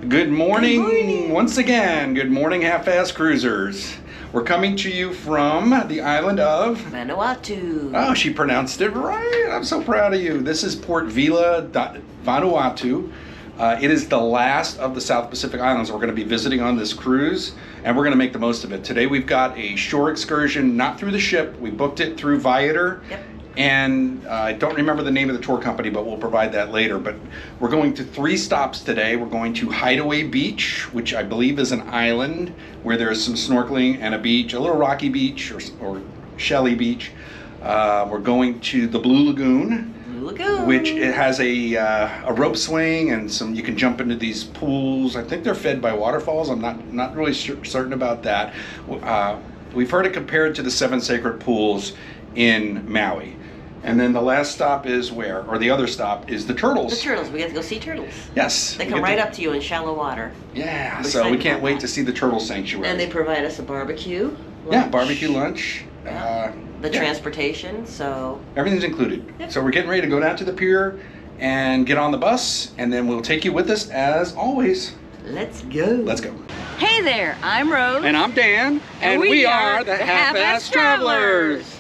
Good morning once again. Good morning, half-ass cruisers. We're coming to you from the island of Vanuatu. Oh, she pronounced it right. I'm so proud of you. This is Port Vila, Vanuatu. It is the last of the South Pacific Islands we're going to be visiting on this cruise, and we're going to make the most of it. Today we've got a shore excursion, not through the ship. We booked it through Viator. Yep. And I don't remember the name of the tour company, but we'll provide that later. But we're going to 3 stops today. We're going to Hideaway Beach, which I believe is an island where there's some snorkeling and a beach, a little rocky beach or shelly beach. We're going to the Blue Lagoon. Which it has a rope swing and some, you can jump into these pools. I think they're fed by waterfalls. I'm not really certain about that. We've heard it compared to the 7 sacred pools in Maui. And then the last stop is where? Or the other stop is the turtles. The turtles. We get to go see turtles. Yes. They come right up to you in shallow water. Yeah. So we can't wait to see the turtle sanctuary. And they provide us a barbecue. Yeah, barbecue lunch. The transportation, so... Everything's included. Yep. So we're getting ready to go down to the pier and get on the bus, and then we'll take you with us as always. Let's go. Let's go. Hey there, I'm Rose. And I'm Dan. And we are the Half-Ass Travelers.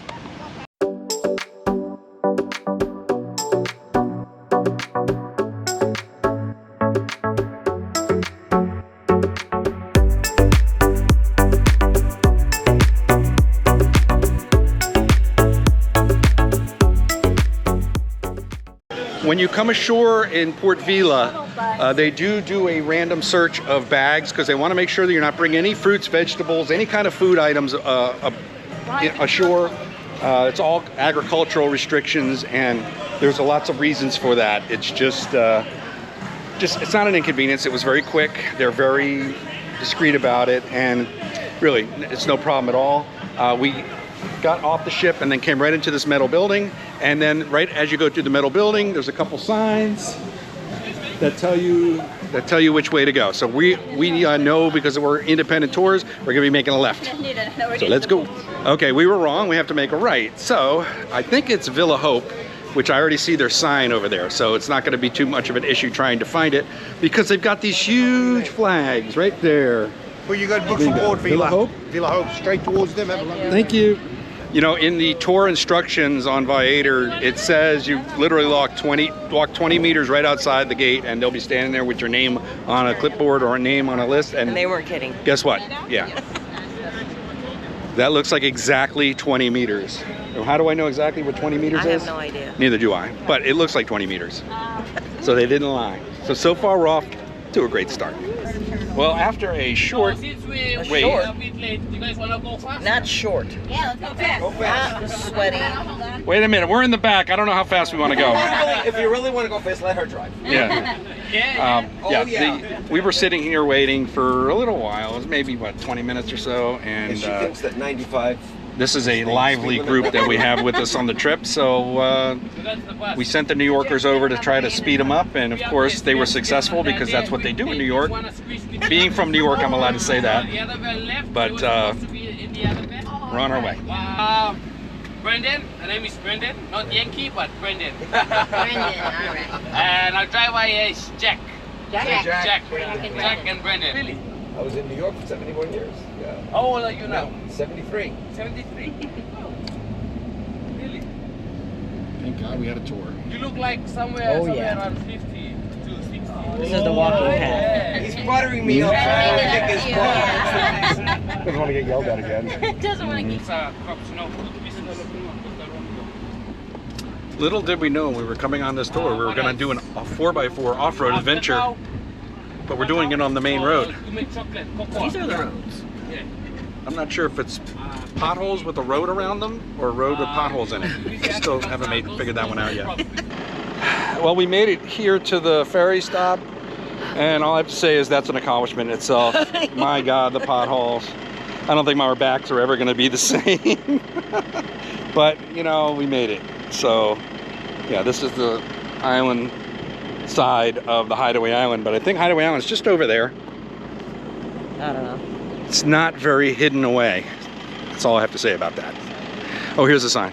When you come ashore in Port Vila, they do a random search of bags because they want to make sure that you're not bringing any fruits, vegetables, any kind of food items ashore. It's all agricultural restrictions, and there's lots of reasons for that. It's just it's not an inconvenience. It was very quick. They're very discreet about it, and really, it's no problem at all. We got off the ship and then came right into this metal building, and then right as you go through the metal building, there's a couple signs that tell you which way to go. So we know, because we're independent tours, we're gonna be making a left. So let's go. Okay, we were wrong. We have to make a right. So I think it's Vila Hope, which I already see their sign over there. So it's not gonna be too much of an issue trying to find it because they've got these huge flags right there. Well, you got to book for Port Vila. Vila Hope? Vila Hope, straight towards them. Thank you. You know, in the tour instructions on Viator, it says you literally walk 20 meters right outside the gate, and they'll be standing there with your name on a clipboard or a name on a list. And they weren't kidding. Guess what? Yeah. That looks like exactly 20 meters. How do I know exactly what 20 meters is? I have no idea. Neither do I, but it looks like 20 meters. So they didn't lie. So far we're off to a great start. Well, after a short wait. You guys want to go fast? Not short. Yeah, let's go fast. Go fast. Not sweaty. Wait a minute, we're in the back. I don't know how fast we want to go. If you really want to go fast, let her drive. Yeah. We were sitting here waiting for a little while. It was maybe, what, 20 minutes or so. And she thinks that 95. This is a lively group that we have with us on the trip, so we sent the New Yorkers over to try to speed them up, and of course they were successful because that's what they do in New York. Being from New York, I'm allowed to say that, but we're on our way. Brendan, the name is Brendan, not Yankee, but Brendan. Brendan, all right. And our driver is Jack. Jack And Brendan. Really? I was in New York for 71 years. Yeah. How old are you now? 73. 73. Really? Thank God we had a tour. You look like somewhere around 50 to 60. This is the walking path. He's buttering me up. Doesn't want to get yelled at again. Doesn't want to get... Little did we know when we were coming on this tour, we were going to do a 4x4 off-road adventure, but we're doing it on the main road. These are the roads. I'm not sure if it's potholes with a road around them or a road with potholes in it. Still haven't figured that one out yet. Well, we made it here to the ferry stop, and all I have to say is that's an accomplishment in itself. My God, the potholes. I don't think my backs are ever going to be the same. But, you know, we made it. So, yeah, this is the island side of the Hideaway Island, but I think Hideaway Island is just over there. I don't know. It's not very hidden away. That's all I have to say about that. Oh, here's the sign.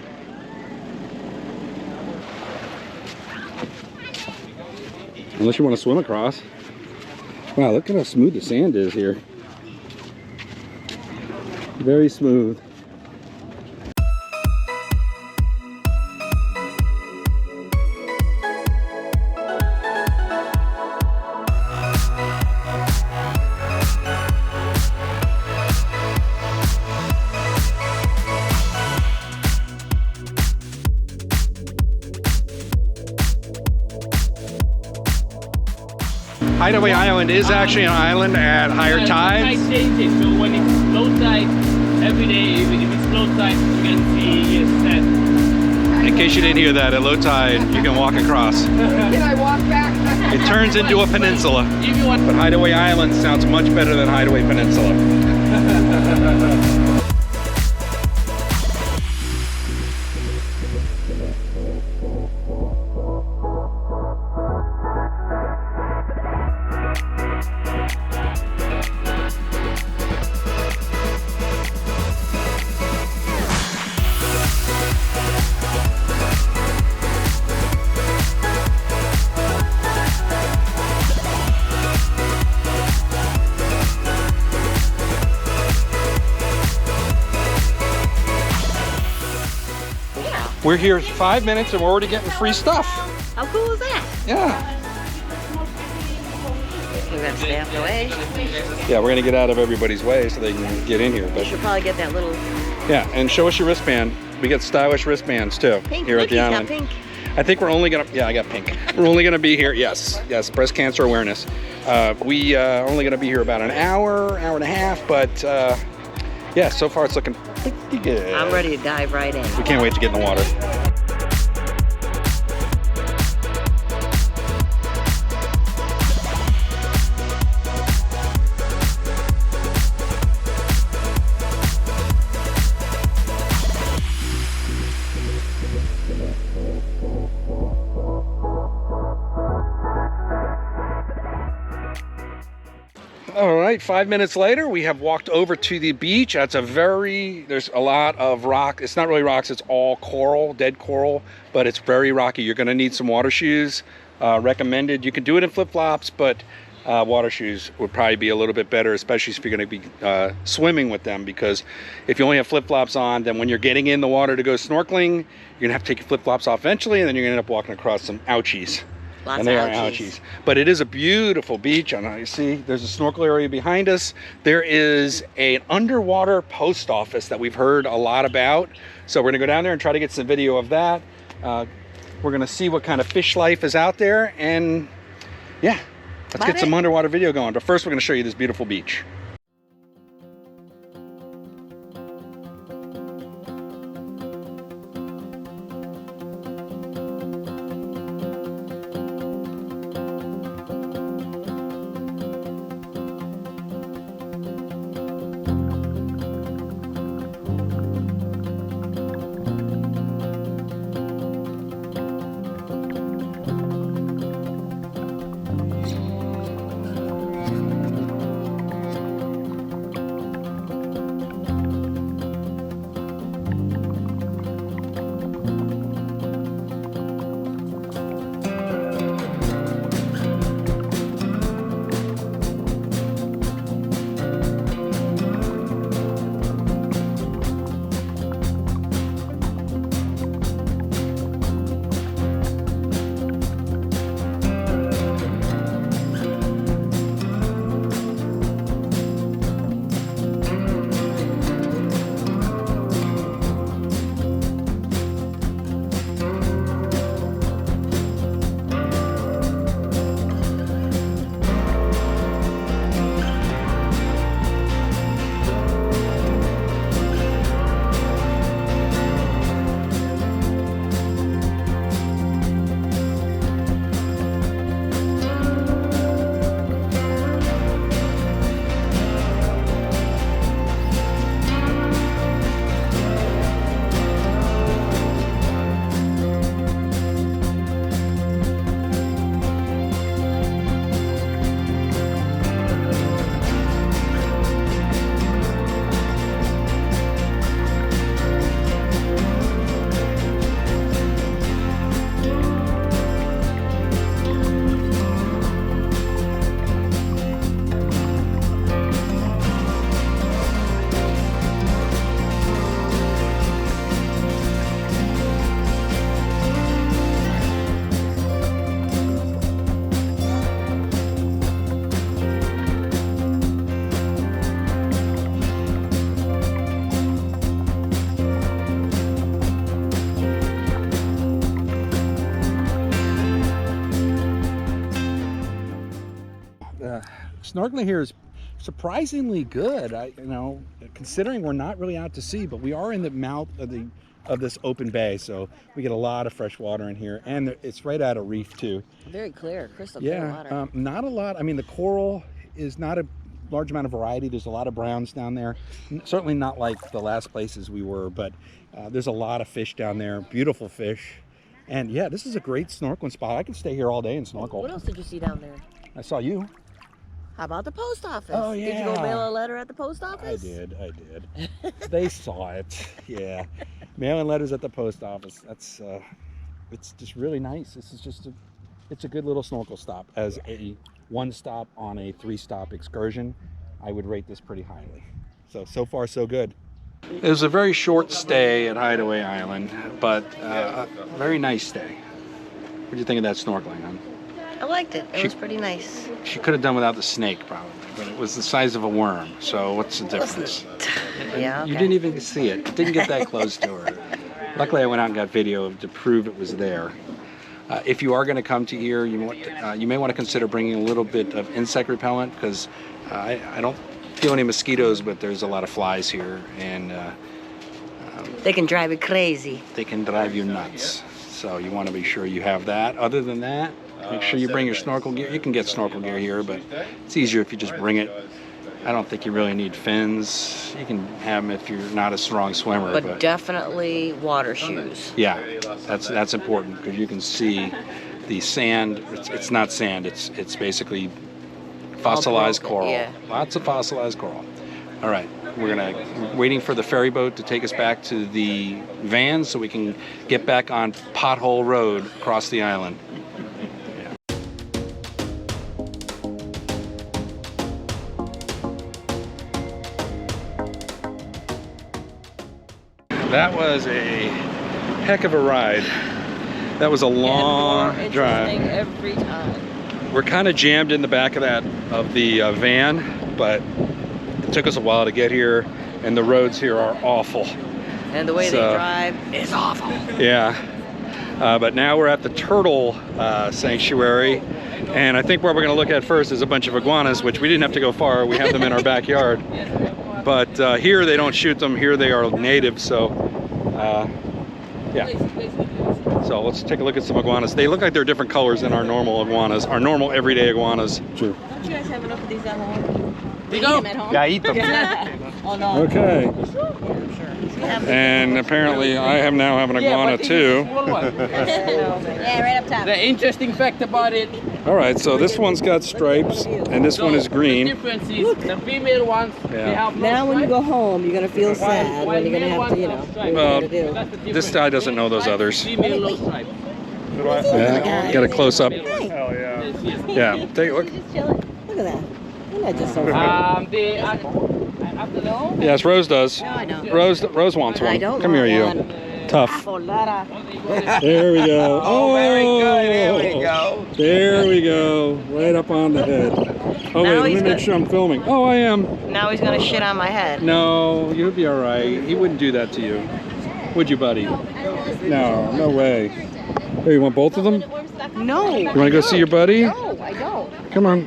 Unless you want to swim across. Wow, look at how smooth the sand is here. Very smooth. Hideaway Island is actually an island at higher tides. Tide changes, so when it's low tide, every day, even if it's low tide, you can see sand. In case you didn't hear that, at low tide, you can walk across. Can I walk back? It turns into a peninsula. If you want, But Hideaway Island sounds much better than Hideaway Peninsula. We're here 5 minutes and we're already getting free stuff. How cool is that? Yeah. We're gonna stay out the way. Yeah, we're gonna get out of everybody's way so they can get in here. You But should probably get that little yeah, and show us your wristband. We get stylish wristbands too pink. here Look, at the he's got island. pink. I think we're only gonna, yeah, I got pink. We're only gonna be here, yes, breast cancer awareness. We only gonna be here about an hour, hour and a half, but yeah, so far it's looking pretty good. I'm ready to dive right in. We can't wait to get in the water. All right, 5 minutes later, we have walked over to the beach. There's a lot of rock. It's not really rocks, it's all coral, dead coral, but it's very rocky. You're gonna need some water shoes, recommended. You can do it in flip-flops, but water shoes would probably be a little bit better, especially if you're gonna be swimming with them, because if you only have flip-flops on, then when you're getting in the water to go snorkeling, you're gonna have to take your flip-flops off eventually, and then you're gonna end up walking across some ouchies. Lots And they of are ouchies. ouchies. But it is a beautiful beach. And you see, there's a snorkel area behind us. There is an underwater post office that we've heard a lot about. So we're gonna go down there and try to get some video of that. We're gonna see what kind of fish life is out there. And yeah, let's get some underwater video going. But first we're gonna show you this beautiful beach. snorkeling here is surprisingly good. You know, considering we're not really out to sea, but we are in the mouth of this open bay, so we get a lot of fresh water in here, and it's right at a reef too. Very clear, crystal clear water. Yeah, not a lot. I mean, the coral is not a large amount of variety. There's a lot of browns down there. Certainly not like the last places we were, but there's a lot of fish down there. Beautiful fish. And yeah, this is a great snorkeling spot. I could stay here all day and snorkel. What else did you see down there? I saw you. How about the post office? Oh, yeah. Did you go mail a letter at the post office? I did. They saw it. Yeah. Mailing letters at the post office. That's it's just really nice. This is just it's a good little snorkel stop. As a 1-stop on a 3-stop excursion, I would rate this pretty highly. So far so good. It was a very short stay at Hideaway Island, but a very nice stay. What do you think of that snorkeling, huh? I liked it. It was pretty nice. She could have done without the snake, probably, but it was the size of a worm, so what's the difference? Yeah, okay. You didn't even see it. Didn't get that close to her. Luckily, I went out and got video to prove it was there. If you are going to come to here, you may want to consider bringing a little bit of insect repellent, because I don't feel any mosquitoes, but there's a lot of flies here, and they can drive you crazy. They can drive you nuts. So you want to be sure you have that. Other than that, make sure you bring your snorkel gear. You can get snorkel gear here, but it's easier if you just bring it. I don't think you really need fins. You can have them if you're not a strong swimmer. But definitely water shoes. Yeah, that's important, because you can see the sand. It's not sand. It's basically fossilized coral. Yeah. Lots of fossilized coral. All right, we're waiting for the ferry boat to take us back to the van so we can get back on Pothole Road across the island. That was a heck of a ride. That was a long drive. Every time. We're kind of jammed in the back of the van, but it took us a while to get here, and the roads here are awful. And the way they drive is awful. Yeah. But now we're at the turtle sanctuary, and I think what we're going to look at first is a bunch of iguanas, which we didn't have to go far. We have them in our backyard. But here they don't shoot them. Here they are native, so yeah. So let's take a look at some iguanas. They look like they're different colors than our normal iguanas, our normal everyday iguanas. Sure. Don't you guys have enough of these at home? You go. Yeah, eat them. Oh, no. Okay. And apparently I now have an iguana too. Yeah, right up top. The interesting fact about it. All right, so this one's got stripes and this one is green. The difference is the female ones, they have no Now when you stripes. go home, you're going to feel sad when you're going to have to, you know, do what Well, you gotta That's the do. difference. this guy doesn't know those others. Female low stripe. Yeah, get a close up. Hey, Yeah, take a look. just chilling. Look at that. Isn't that just so They Yes, Rose does. No, I don't. Rose wants one. I don't Come here, want you. one. Tough. Lara. There we go. Oh, very good. There we go. There we go. Right up on the head. Oh, wait, Now let me he's make got- sure I'm filming. Oh, I am. Now he's going to shit on my head. No, you'll be all right. He wouldn't do that to you. Would you, buddy? No, no way. Hey, you want both of them? No. You want to go see your buddy? No, I don't. Come on.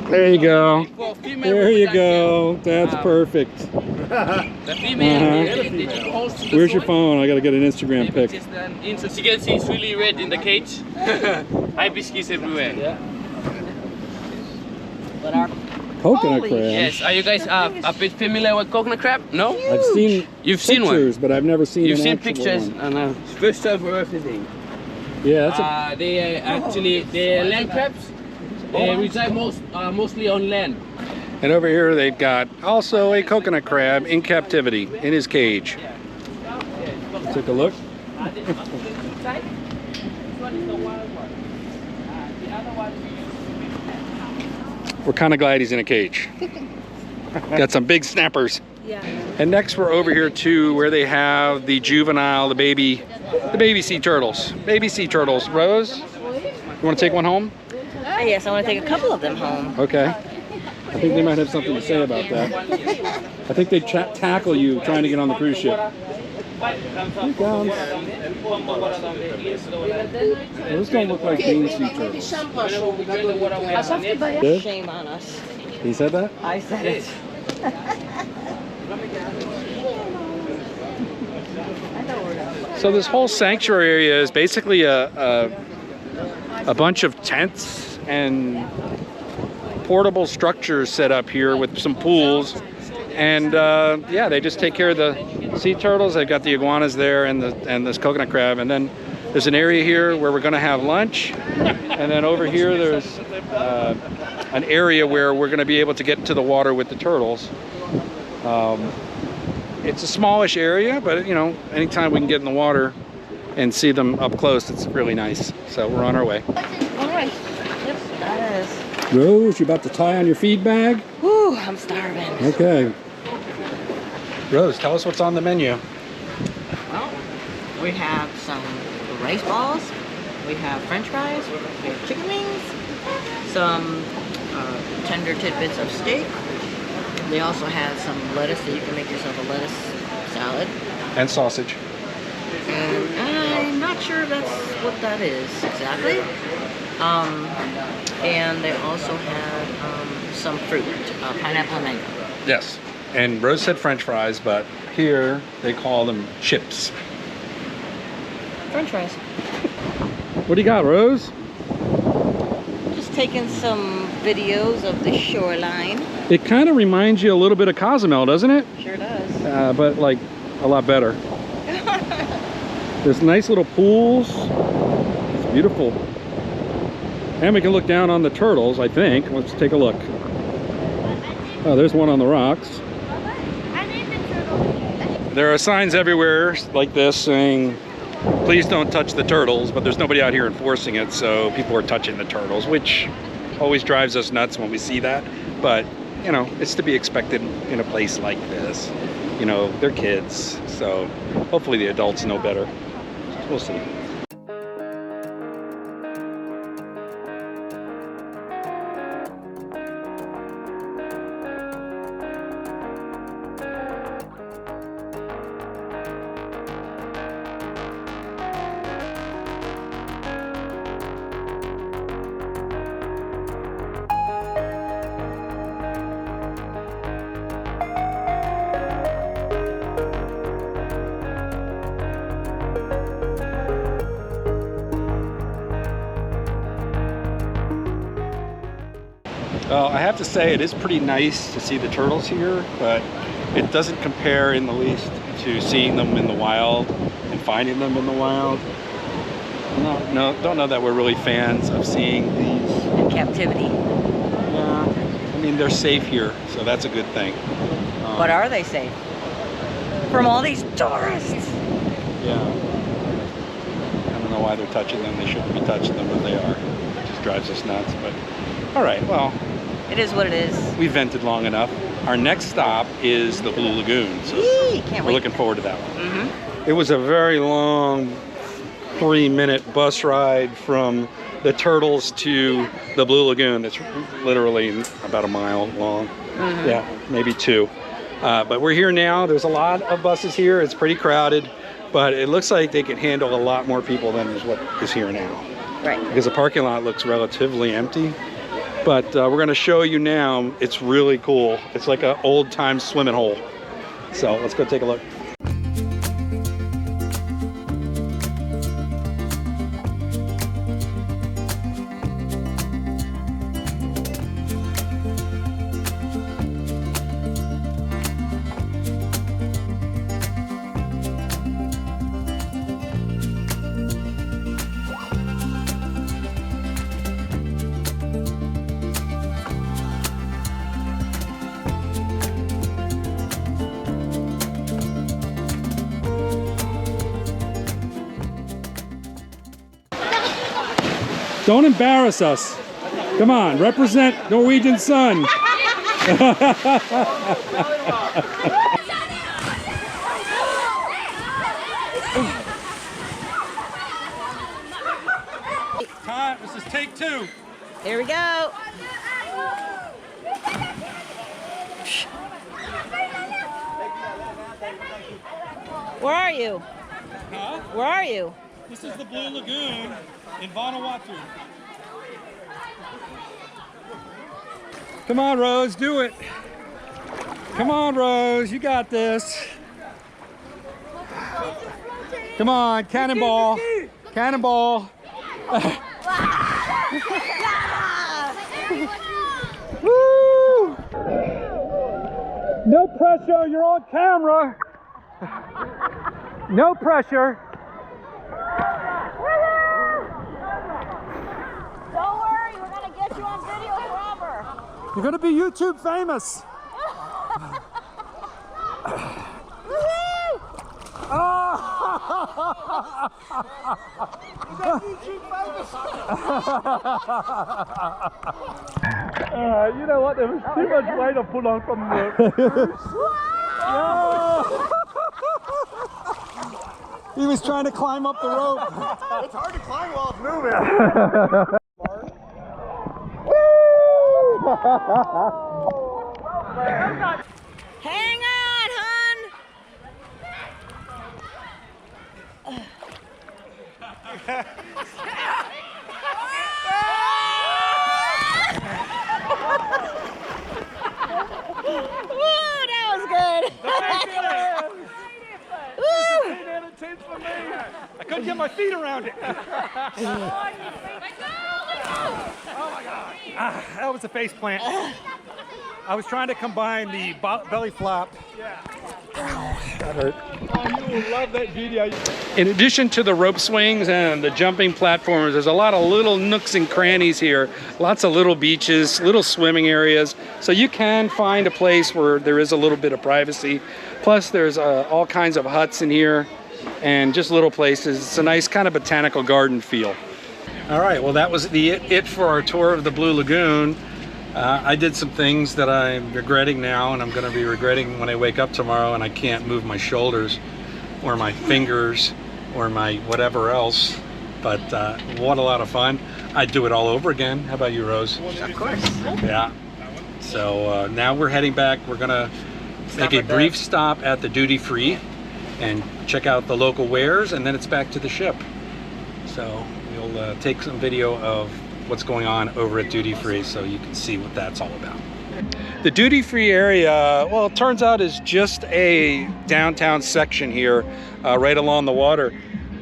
There you go. For female There you reproduction, go. That's perfect. The female, they just hold to the Where's your soil. phone? I got to get an Instagram Maybe pic. just an inch. As you can see, it's really red in the cage. Hibiscus everywhere. Yeah. But our Coconut Holy crab. Yes. Are you guys a bit familiar with coconut crab? No? I've seen You've seen one? pictures, but I've never seen You've an seen actual pictures, one. and first time for everything. Yeah, that's They actually they're land crabs. They reside mostly on land. And over here they've got also a coconut crab in captivity in his cage. Take a look. We're kind of glad he's in a cage. Got some big snappers. Yeah. And next we're over here to where they have the juvenile, the baby sea turtles. Baby sea turtles. Rose, you want to take one home? Yes, I want to take a couple of them home. Okay. I think they might have something to say about that. I think they tackle you trying to get on the cruise ship. Those don't look like green sea turtles. Good? Shame on us. He said that? I said it. So this whole sanctuary area is basically a bunch of tents and portable structures set up here with some pools. And yeah, they just take care of the sea turtles. They've got the iguanas there and this coconut crab. And then there's an area here where we're gonna have lunch. And then over here there's an area where we're gonna be able to get to the water with the turtles. It's a smallish area, but you know, anytime we can get in the water and see them up close, it's really nice. So we're on our way. All right. Yep, that is. Rose, you about to tie on your feed bag? Whew, I'm starving. Okay. Rose, tell us what's on the menu. Well, we have some rice balls, we have french fries, we have chicken wings, some tender tidbits of steak. They also have some lettuce, so you can make yourself a lettuce salad. And sausage. And I'm not sure that's what that is exactly. And they also had some fruit, pineapple and mango. Yes. And Rose said french fries, but here they call them chips. French fries. What do you got, Rose? Just taking some videos of the shoreline. It kind of reminds you a little bit of Cozumel, doesn't it? Sure does. But like a lot better. There's nice little pools. It's beautiful. And we can look down on the turtles, I think. Let's take a look. Oh, there's one on the rocks. There are signs everywhere like this saying, please don't touch the turtles, but there's nobody out here enforcing it, so people are touching the turtles, which always drives us nuts when we see that. But, you know, it's to be expected in a place like this. You know, they're kids, so hopefully the adults know better. We'll see. Well, I have to say it is pretty nice to see the turtles here, but it doesn't compare in the least to seeing them in the wild and finding them in the wild. Don't know that we're really fans of seeing these In captivity. Yeah, I mean they're safe here, so that's a good thing. But are they safe? From all these tourists? Yeah. I don't know why they're touching them. They shouldn't be touching them, but they are. It just drives us nuts. But all right, well. It is what it is. We vented long enough. Our next stop is the Blue Lagoon. So can't we're wait. looking forward to that one. It was a very long 3-minute bus ride from the turtles to the Blue Lagoon. It's literally about a mile long. Yeah, maybe 2. But we're here now. There's a lot of buses here. It's pretty crowded, but it looks like they can handle a lot more people than is what is here now. Right. Because the parking lot looks relatively empty. But we're going to show you now. It's really cool. It's like an old-time swimming hole. So let's go take a look. Don't embarrass us. Come on, represent Norwegian Sun. Cut, this is take 2. Here we go. Where are you? Huh? Where are you? This is the Blue Lagoon in Vanuatu. Come on, Rose, do it. Come on, Rose, you got this. Come on, cannonball. Cannonball. Woo! No pressure, you're on camera. No pressure. Don't worry, we're gonna get you on video forever. You're gonna be YouTube famous. You know what? There was too much weight to put on from the cruise. He was trying to climb up the rope. It's hard to climb while it's moving. Hang on, hon. Woo, that was good. I couldn't get my feet around it. Oh my God. That was a face plant. I was trying to combine the belly flop. Yeah. That hurt. Oh, you will love that video. In addition to the rope swings and the jumping platforms, there's a lot of little nooks and crannies here. Lots of little beaches, little swimming areas. So you can find a place where there is a little bit of privacy. Plus there's all kinds of huts in here and just little places. It's a nice kind of botanical garden feel. All right, well that was it for our tour of the Blue Lagoon. I did some things that I'm regretting now, and I'm going to be regretting when I wake up tomorrow and I can't move my shoulders or my fingers or my whatever else. But what a lot of fun. I'd do it all over again. How about you, Rose? Of course. Yeah. So now we're heading back. We're going to make a brief stop at the duty free and check out the local wares, and then it's back to the ship. So we'll take some video of what's going on over at duty free so you can see what that's all about. The duty free area, well, it turns out is just a downtown section here right along the water,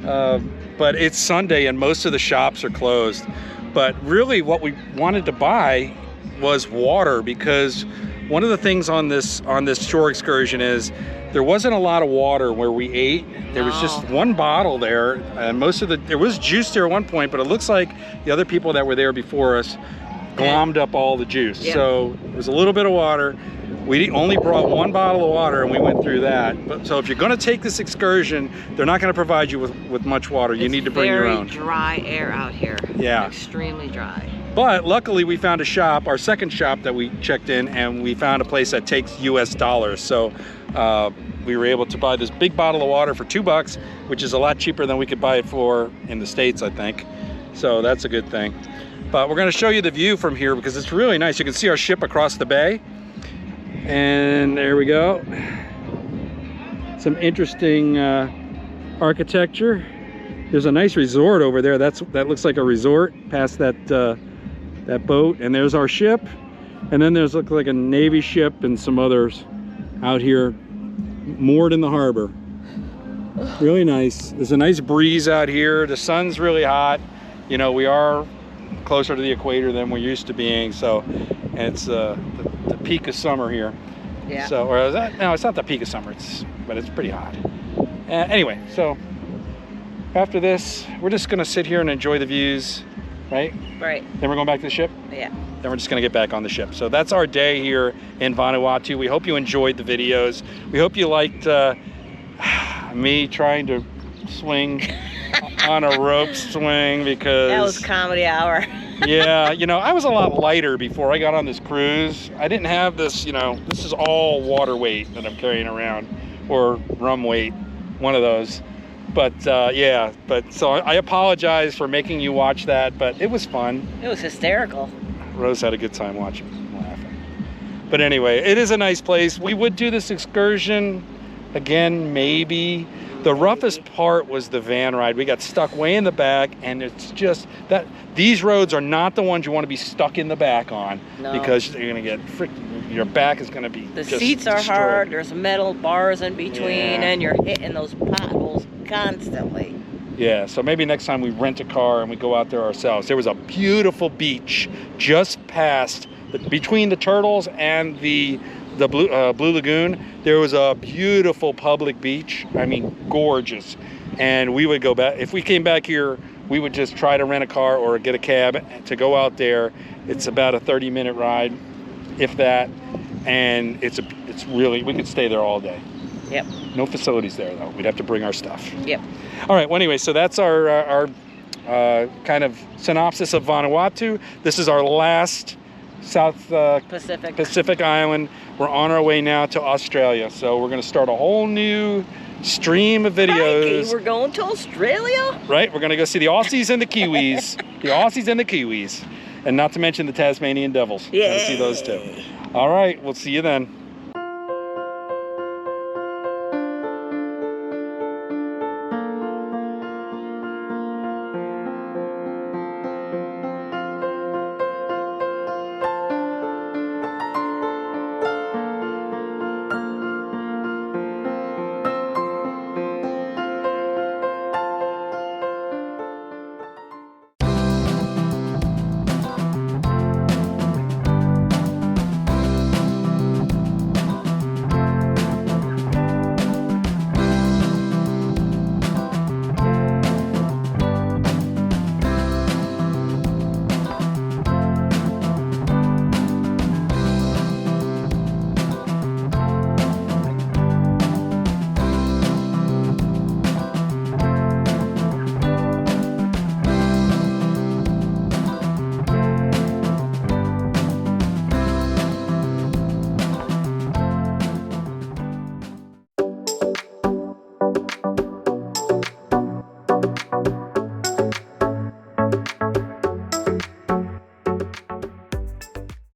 but it's Sunday and most of the shops are closed. But really what we wanted to buy was water, because one of the things on this shore excursion is there wasn't a lot of water where we ate. There was just one bottle there, and there was juice there at one point, but it looks like the other people that were there before us glommed up all the juice. Yeah. So it was a little bit of water. We only brought one bottle of water and we went through that. So if you're gonna take this excursion, they're not gonna provide you with much water. You need to bring your own. It's very dry air out here. Yeah. Extremely dry. But luckily we found a shop, our second shop that we checked in, and we found a place that takes US dollars. So we were able to buy this big bottle of water for $2, which is a lot cheaper than we could buy it for in the States, I think. So that's a good thing. But we're gonna show you the view from here because it's really nice. You can see our ship across the bay. And there we go. Some interesting architecture. There's a nice resort over there. That looks like a resort past that that boat. And there's our ship. And then there's looks like a Navy ship and some others out here moored in the harbor. Really nice. There's a nice breeze out here. The sun's really hot. You know, we are closer to the equator than we're used to being, so it's the peak of summer here. Yeah. So, or is that? No, it's not the peak of summer. But it's pretty hot. Anyway, so after this, we're just gonna sit here and enjoy the views, right? Right. Then we're going back to the ship. Yeah. Then we're just gonna get back on the ship. So that's our day here in Vanuatu. We hope you enjoyed the videos. We hope you liked me trying to swing on a rope swing, because that was comedy hour. yeah, you know, I was a lot lighter before I got on this cruise. I didn't have this, you know, this is all water weight that I'm carrying around, or rum weight, one of those. But yeah, so I apologize for making you watch that, but it was fun. It was hysterical. Rose had a good time watching, laughing. But anyway, it is a nice place. We would do this excursion again, maybe, The roughest part was the van ride. We got stuck way in the back, and it's just that these roads are not the ones you want to be stuck in the back on, because you're gonna get your back is gonna be the just seats are destroyed. hard. There's metal bars in between, Yeah. and you're hitting those potholes constantly. Yeah, so maybe next time we rent a car and we go out there ourselves. There was a beautiful beach just past, between the Turtles and the Blue Lagoon. There was a beautiful public beach. I mean, gorgeous. And we would go back, if we came back here, we would just try to rent a car or get a cab to go out there. It's about a 30-minute ride, if that. And it's really, we could stay there all day. Yep. No facilities there though. We'd have to bring our stuff. Yep. All right. Well, anyway, so that's our kind of synopsis of Vanuatu. This is our last South Pacific island. We're on our way now to Australia, so we're going to start a whole new stream of videos. Mikey, we're going to Australia? Right. We're going to go see the Aussies and the Kiwis. The Aussies and the Kiwis, and not to mention the Tasmanian Devils. Yeah. We're gonna see those too. All right. We'll see you then.